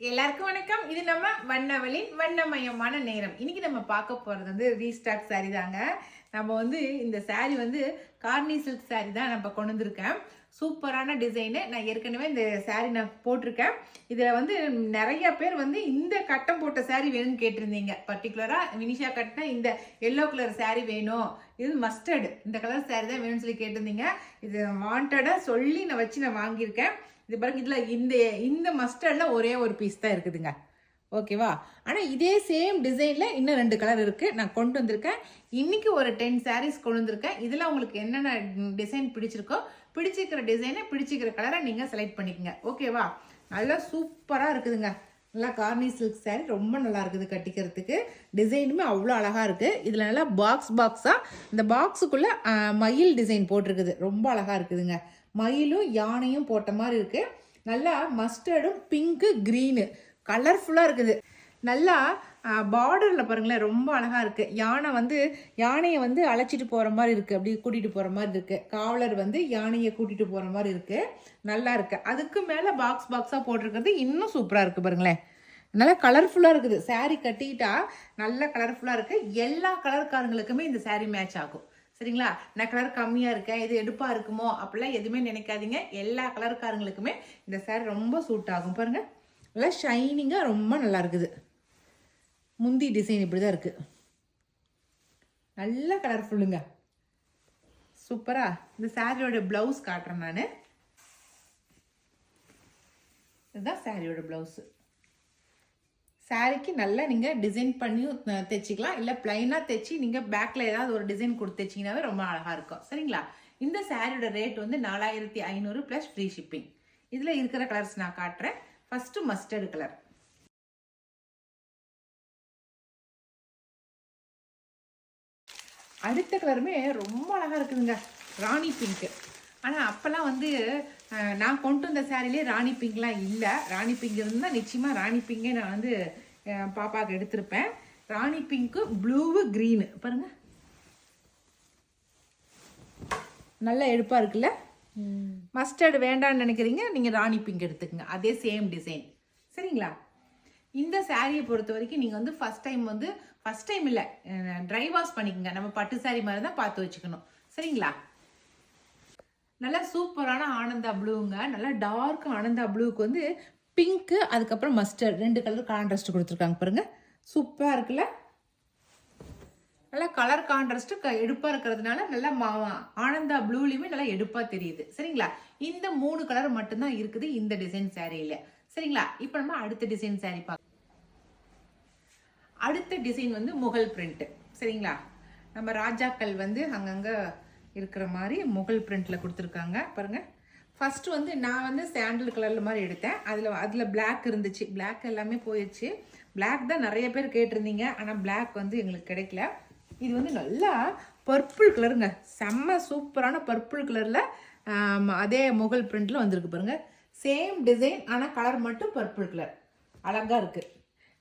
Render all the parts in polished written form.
எல்லாருக்கும் வணக்கம். இது நம்ம வண்ணவளின் வண்ணமயமான நேரம். இன்னைக்கு நம்ம பார்க்க போறது வந்து ரீஸ்டாக் சாரி தாங்க. நம்ம வந்து இந்த சாரி வந்து கார்னி சில்க் சாரி தான் நம்ம கொண்டு வந்திருக்கேன். சூப்பரான டிசைனு. நான் ஏற்கனவே இந்த சாரி நான் போட்டிருக்கேன். இதில் வந்து நிறைய பேர் வந்து இந்த கட்டம் போட்ட சாரி வேணும்னு கேட்டிருந்தீங்க. பர்டிகுலராக வினிஷா கட்டின இந்த எல்லோ கலர் சாரி வேணும், இது மஸ்டர்டு இந்த கலர் சாரி தான் வேணும்னு சொல்லி கேட்டிருந்தீங்க. இது வாண்டடாக சொல்லி நான் வாங்கியிருக்கேன். இது பாருங்க, இதில் இந்த இந்த மஸ்டர்டில் ஒரே ஒரு பீஸ் தான் இருக்குதுங்க. ஓகேவா? ஆனால் இதே சேம் டிசைனில் இன்னும் 2 கலர் இருக்குது. நான் கொண்டு வந்திருக்கேன். இன்றைக்கி ஒரு 10 சாரீஸ் கொண்டு வந்திருக்கேன். இதில் உங்களுக்கு என்னென்ன டிசைன் பிடிச்சிருக்கோ, பிடிச்சிருக்கிற டிசைனை பிடிச்சிக்கிற கலரை நீங்கள் செலக்ட் பண்ணிக்கோங்க. ஓகேவா? நல்லா சூப்பராக இருக்குதுங்க. நல்லா கார்னி சில்க் சாரி ரொம்ப நல்லா இருக்குது கட்டிக்கிறதுக்கு. டிசைனுமே அவ்வளோ அழகாக இருக்குது. இதில் நல்லா பாக்ஸாக இந்த பாக்ஸுக்குள்ளே மயில் டிசைன் போட்டிருக்குது. ரொம்ப அழகாக இருக்குதுங்க. மயிலும் யானையும் போட்ட மாதிரி இருக்குது. நல்லா மஸ்டர்டும் பிங்க்கு க்ரீனு கலர்ஃபுல்லாக இருக்குது. நல்லா பார்டரில் பாருங்களேன், ரொம்ப அழகாக இருக்குது. யானையை வந்து அழைச்சிட்டு போகிற மாதிரி இருக்குது, அப்படி கூட்டிகிட்டு போகிற மாதிரி இருக்குது. காவலர் வந்து யானையை கூட்டிகிட்டு போகிற மாதிரி இருக்குது. நல்லா இருக்குது. அதுக்கு மேலே பாக்ஸாக போட்டிருக்கிறது இன்னும் சூப்பராக இருக்குது பாருங்களேன். நல்லா கலர்ஃபுல்லாக இருக்குது. சாரீ கட்டிக்கிட்டா நல்ல கலர்ஃபுல்லாக இருக்குது. எல்லா கலர்காரங்களுக்குமே இந்த சாரீ மேட்ச் ஆகும். சரிங்களா? நான் கலர் கம்மியாக இருக்கேன், இது எடுப்பாக இருக்குமோ அப்படிலாம் எதுவுமே நினைக்காதீங்க. எல்லா கலர்காரங்களுக்குமே இந்த சாரீ ரொம்ப சூட் ஆகும். பாருங்கள், நல்லா ஷைனிங்காக ரொம்ப நல்லா இருக்குது. முந்தி டிசைன் இப்படி தான் இருக்குது. நல்ல கலர்ஃபுல்லுங்க, சூப்பராக. இந்த சாரியோட ப்ளவுஸ் காட்டுறேன் நான். இதுதான் சாரியோட ப்ளவுஸு. சாரிக்கு நல்லா நீங்கள் டிசைன் பண்ணி தைச்சிக்கலாம். இல்லை ப்ளைனாக தைச்சி நீங்கள் பேக்கில் ஏதாவது ஒரு டிசைன் கொடுத்து தைச்சிங்கனாவே ரொம்ப அழகாக இருக்கும். சரிங்களா? இந்த சாரியோட ரேட் வந்து 4500 ப்ளஸ் ஃப்ரீ ஷிப்பிங். இதில் இருக்கிற கலர்ஸ் நான் காட்டுறேன். First mustard colour. அடுத்த கலருமே ரொம்ப அழகாக இருக்குதுங்க, ராணி பிங்க்கு. ஆனால் அப்போல்லாம் வந்து நான் கொண்டு வந்த சாரிலே ராணி பிங்க்லாம் இல்லை. ராணி பிங்க் இருந்தால் நிச்சயமாக ராணி பிங்கே நான் வந்து பாப்பாவுக்கு எடுத்திருப்பேன். ராணி பிங்க்கு ப்ளூவு க்ரீனு பாருங்கள், நல்ல எடுப்பாக இருக்குல்ல. மஸ்டர்டு வேண்டான்னு நினைக்கிறீங்க, நீங்கள் ராணி பிங்க் எடுத்துக்கங்க. அதே சேம் டிசைன். சரிங்களா? இந்த சாரியை பொறுத்த வரைக்கும் நீங்கள் வந்து ஃபஸ்ட் டைம் இல்லை, ட்ரை வாஷ் பண்ணிக்கோங்க. நம்ம பட்டு சாரி மாதிரி தான் பார்த்து வச்சுக்கணும். சரிங்களா? நல்லா சூப்பரான ஆனந்தா ப்ளூங்க. நல்லா டார்க் ஆனந்தா ப்ளூக்கு வந்து பிங்க்கு, அதுக்கப்புறம் மஸ்டர்ட் 2 கலர் கான்ட்ராஸ்ட் கொடுத்துருக்காங்க பாருங்கள். சூப்பராக இருக்குல்ல. நல்லா கலர் கான்ட்ராஸ்ட்டு எடுப்பாக இருக்கிறதுனால நல்லா ஆனந்தா ப்ளூலையுமே நல்லா எடுப்பாக தெரியுது. சரிங்களா? இந்த 3 கலர் மட்டும்தான் இருக்குது இந்த டிசைன் சாரியில். சரிங்களா? இப்போ நம்ம அடுத்த டிசைன் சாரி பார்க்கலாம். அடுத்த டிசைன் வந்து முகல் பிரிண்ட். சரிங்களா? நம்ம ராஜாக்கள் வந்து அங்கங்கே இருக்கிற மாதிரி முகல் பிரிண்டில் கொடுத்துருக்காங்க பாருங்கள். ஃபஸ்ட்டு வந்து நான் வந்து சாண்டில் கலரில் மாதிரி எடுத்தேன். அதில் பிளாக் இருந்துச்சு. பிளாக் எல்லாமே போயிடுச்சு. பிளாக் தான் நிறைய பேர் கேட்டிருந்தீங்க. ஆனால் பிளாக் வந்து எங்களுக்கு கிடைக்கல. இது வந்து நல்லா பர்பிள் கலருங்க, செம்ம சூப்பரான பர்பிள் கலரில் அதே முகல் பிரிண்டில் வந்திருக்கு பாருங்கள். சேம் டிசைன், ஆனால் கலர் மட்டும் பர்பிள் கலர். அழகாக இருக்குது.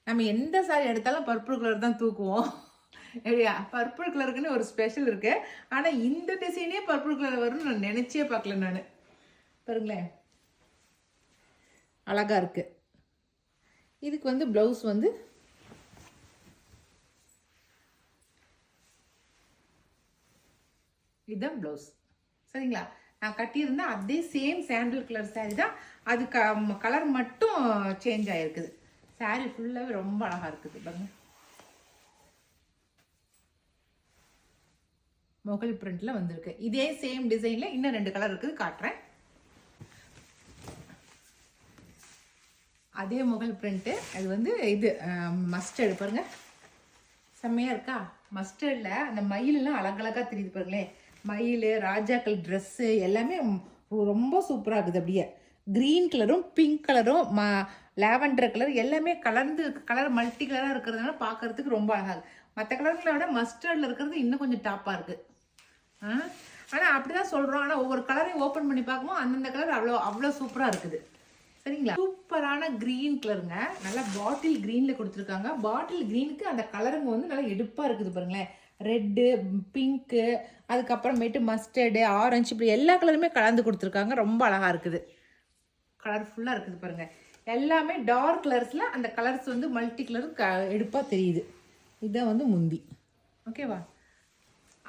நம்ம எந்த சாரி எடுத்தாலும் பர்பிள் கலர் தான் தூக்குவோம் இல்லையா? பர்பிள் கலருக்குன்னு ஒரு ஸ்பெஷல் இருக்கு. ஆனால் இந்த டிசைனே பர்பிள் கலர் வரும்னு நான் நினைச்சே பார்க்கல. நான் பாருங்களேன், அழகா இருக்கு. இதுக்கு வந்து பிளவுஸ் வந்து இதுதான் பிளவுஸ். சரிங்களா? நான் கட்டியிருந்தேன் அதே சேம் சாண்டில் கலர் சாரி தான். அது கலர் மட்டும் சேஞ்ச் ஆகிருக்குது. சாரி ஃபுல்லாகவே ரொம்ப அழகாக இருக்குது பாருங்க. முகல் பிரிண்டில் வந்திருக்கு. இதே சேம் டிசைனில் இன்னும் 2 கலர் இருக்குது, காட்டுறேன். அதே முகல் பிரிண்ட்டு. அது வந்து இது மஸ்டர்டு பாருங்க, செம்மையாக இருக்கா? மஸ்டர்டில் அந்த மயிலெலாம் அழகழகாக தெரியுது பாருங்களேன். மயில், ராஜாக்கள் ட்ரெஸ்ஸு எல்லாமே ரொம்ப சூப்பராக இருக்குது. அப்படியே க்ரீன் கலரும் பிங்க் கலரும் லாவெண்டர் கலர் எல்லாமே கலர் மல்டி கலராக இருக்கிறதுனால பார்க்கறதுக்கு ரொம்ப அழகாக இருக்குது. மற்ற கலர்களை விட மஸ்டர்டில் இருக்கிறது இன்னும் கொஞ்சம் டாப்பாக இருக்குது. ஆனால் அப்படி தான் சொல்கிறோம். ஆனால் ஒவ்வொரு கலரையும் ஓப்பன் பண்ணி பார்க்கும்போது அந்தந்த கலர் அவ்வளோ சூப்பராக இருக்குது. சரிங்களா? சூப்பரான க்ரீன் கலருங்க. நல்லா பாட்டில் க்ரீனில் கொடுத்துருக்காங்க. பாட்டில் க்ரீனுக்கு அந்த கலருங்க வந்து நல்லா எடுப்பாக இருக்குது பாருங்களேன். ரெட்டு, பிங்க்கு, அதுக்கப்புறமேட்டு மஸ்டர்டு, ஆரஞ்சு, இப்படி எல்லா கலருமே கலந்து கொடுத்துருக்காங்க. ரொம்ப அழகாக இருக்குது, கலர்ஃபுல்லாக இருக்குது பாருங்கள். எல்லாமே டார்க் கலர்ஸில் அந்த கலர்ஸ் வந்து மல்டி கலர் எடுப்பாக தெரியுது. இதுதான் வந்து முந்தி. ஓகேவா?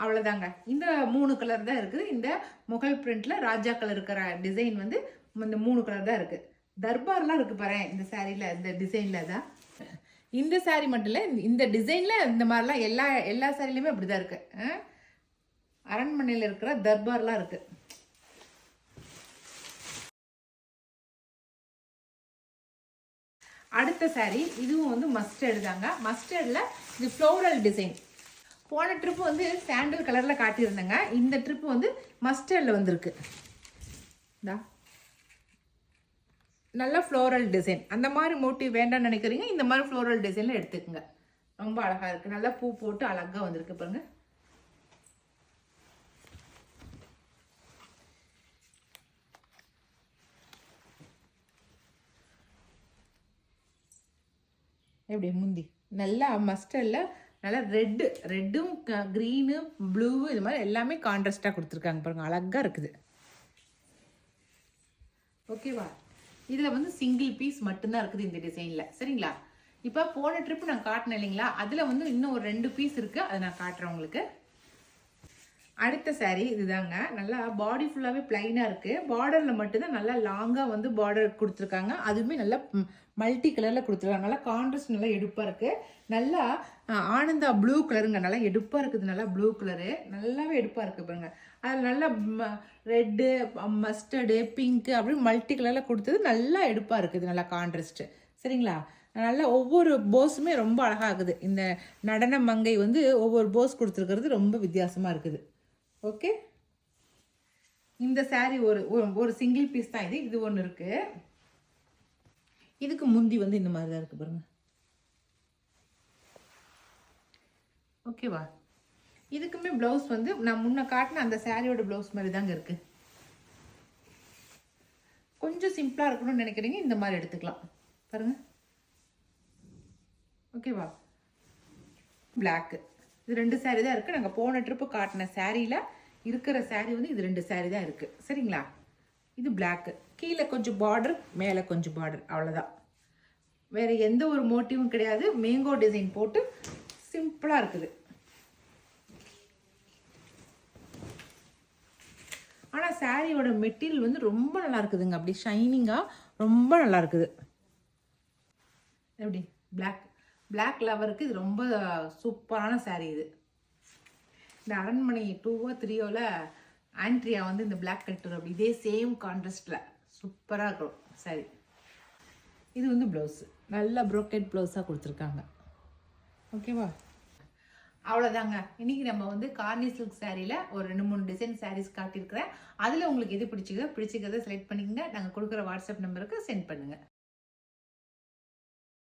அவ்வளோதாங்க. இந்த 3 கலர் தான் இருக்குது. இந்த முகல் பிரிண்டில் ராஜா கலர் இருக்கிற டிசைன் வந்து இந்த 3 கலர் தான் இருக்குது. தர்பார்லாம் இருக்குது பாரு இந்த சாரியில், இந்த டிசைனில் தான். இந்த சாரீ மட்டும் இல்லை, இந்த டிசைனில் இந்த மாதிரிலாம் எல்லா சாரிலையுமே அப்படி தான் இருக்குது. அரண்மனையில் இருக்கிற தர்பார்லாம் இருக்குது. அடுத்த சாரீ இதுவும் வந்து மஸ்டர்டு தாங்க. மஸ்டர்டில் இது ஃப்ளோரல் டிசைன். போன ட்ரிப்பு வந்து சாண்டல் கலரில் காட்டியிருந்தேங்க. இந்த ட்ரிப்பு வந்து மஸ்டர்டில் வந்திருக்கு. நல்ல ஃப்ளோரல் டிசைன். அந்த மாதிரி மோட்டிவ் வேண்டாம்னு நினைக்கிறீங்க, இந்த மாதிரி ஃப்ளோரல் டிசைனில் எடுத்துக்கோங்க. ரொம்ப அழகாக இருக்குது. நல்லா பூ போட்டு அழகாக வந்திருக்கு பாருங்க. எப்படி முந்தி நல்லா மஸ்டர்டில் நல்லா ரெட்டும் க்ரீனு ப்ளூ இது மாதிரி எல்லாமே கான்ட்ராஸ்டாக கொடுத்துருக்காங்க பாருங்கள். அழகாக இருக்குது. ஓகேவா? இதில் வந்து சிங்கிள் பீஸ் மட்டும்தான் இருக்குது இந்த டிசைனில். சரிங்களா? இப்போ போன ட்ரிப்பு நான் காட்டினேன் இல்லைங்களா, அதில் வந்து இன்னும் ஒரு 2 பீஸ் இருக்குது. அதை நான் காட்டுறேன் உங்களுக்கு. அடுத்த சாரீ இதுதாங்க. நல்லா பாடி ஃபுல்லாகவே பிளைனாக இருக்குது. பார்டரில் மட்டும்தான் நல்லா லாங்காக வந்து பார்டர் கொடுத்துருக்காங்க. அதுவுமே நல்லா மல்டி கலரில் கொடுத்துருக்காங்க. நல்லா கான்ட்ராஸ்ட் நல்லா எடுப்பாக இருக்குது. நல்லா ஆனந்தா ப்ளூ கலருங்க. நல்லா எடுப்பாக இருக்குது. நல்லா ப்ளூ கலரு நல்லாவே எடுப்பாக இருக்குது பாருங்க. அதில் நல்லா ரெட்டு, மஸ்டர்டு, பிங்க்கு அப்படின்னு மல்டி கலரில் கொடுத்தது நல்லா எடுப்பாக இருக்குது. நல்லா கான்ட்ராஸ்ட்டு. சரிங்களா? நல்லா ஒவ்வொரு போஸுமே ரொம்ப அழகாகுது. இந்த நடன மங்கை வந்து ஒவ்வொரு போஸ் கொடுத்துருக்கிறது ரொம்ப வித்தியாசமாக இருக்குது. ஓகே, இந்த சாரீ ஒரு சிங்கிள் பீஸ் தான். இது ஒன்று இருக்கு. இதுக்கு முந்தி வந்து இந்த மாதிரி தான் இருக்கு பாருங்க. ஓகேவா? இதுக்குமே பிளவுஸ் வந்து நான் முன்ன காட்டின அந்த சாரியோட பிளவுஸ் மாதிரி தாங்க இருக்கு. கொஞ்சம் சிம்பிளா இருக்கணும்னு நினைக்கிறீங்க, இந்த மாதிரி எடுத்துக்கலாம் பாருங்க. ஓகேவா? பிளாக். இது 2 சாரீ தான் இருக்குது. நாங்கள் போன ட்ரிப்பு காட்டின சாரியில் இருக்கிற சாரீ வந்து இது 2 சாரீ தான் இருக்குது. சரிங்களா? இது பிளாக்கு. கீழே கொஞ்சம் பார்டர், மேலே கொஞ்சம் பார்டர், அவ்வளோதான். வேறு எந்த ஒரு மோட்டிவும் கிடையாது. மேங்கோ டிசைன் போட்டு சிம்பிளாக இருக்குது. ஆனால் சாரியோட மெட்டீரியல் வந்து ரொம்ப நல்லா இருக்குதுங்க. அப்படி ஷைனிங்காக ரொம்ப நல்லா இருக்குது. எப்படி? பிளாக் லவருக்கு இது ரொம்ப சூப்பரான சாரீ. இது இந்த அரண்மனை 2ஓ 3ஓல ஆண்ட்ரியா வந்து இந்த பிளாக் கலர் அப்படி இதே சேம் கான்ட்ராஸ்டில் சூப்பராக இருக்கும் சாரீ. இது வந்து ப்ளவுஸு நல்லா ப்ரோக்கெட் ப்ளவுஸாக கொடுத்துருக்காங்க. ஓகேவா? அவ்வளோதாங்க. இன்றைக்கி நம்ம வந்து கார்னி சில்க் சாரியில் ஒரு 2-3 டிசைன் சாரீஸ் காட்டியிருக்கிறேன். அதில் உங்களுக்கு எது பிடிச்சிக்கிறதோ செலக்ட் பண்ணிக்கங்க. நாங்கள் கொடுக்குற வாட்ஸ்அப் நம்பருக்கு சென்ட் பண்ணுங்கள்.